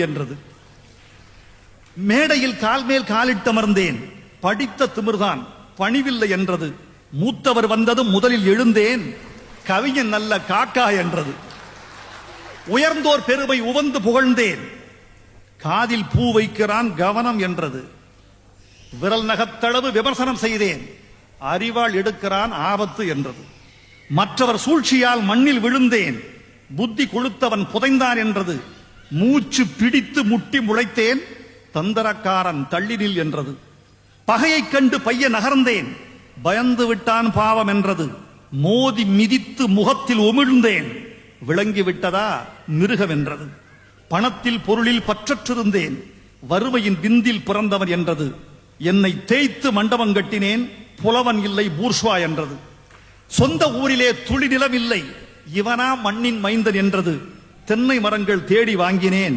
என்றது. மேடையில் கால் மேல் காலிட்டமர்ந்தேன், படித்த திமிர்தான் பணிவில்லை என்றது. மூத்தவர் வந்ததும் முதலில் எழுந்தேன், கவிஞன் நல்ல காக்கா என்றது. உயர்ந்தோர் பெருமை உவந்து புகழ்ந்தேன், காதில் பூ வைக்கிறான் கவனம் என்றது. விரல் நகத்தளவு விமர்சனம் செய்தேன், அறிவாள் எடுக்கிறான் ஆபத்து என்றது. மற்றவர் சூழ்ச்சியால் மண்ணில் விழுந்தேன், புத்தி கொளுத்தவன் புதைந்தான் என்றது. மூச்சு பிடித்து முட்டி முளைத்தேன், தந்தரக்காரன் தள்ளினில் என்றது. பகையைக் கண்டு பைய நகர்ந்தேன், பயந்து விட்டான் பாவம் என்றது. மோதி மிதித்து முகத்தில் உமிழ்ந்தேன், விளங்கி விட்டதா மிருகம் என்றது. பணத்தில் பொருளில் பற்றற்றிருந்தேன், வறுமையின் விந்தில் பிறந்தவன் என்றது. என்னை தேய்த்து மண்டபம் கட்டினேன், புலவன் இல்லை பூர்ஷ்வா என்றது. சொந்த ஊரிலே துளி நிலம் இல்லை, இவனா மண்ணின் மைந்தன் என்றது. தென்னை மரங்கள் தேடி வாங்கினேன்,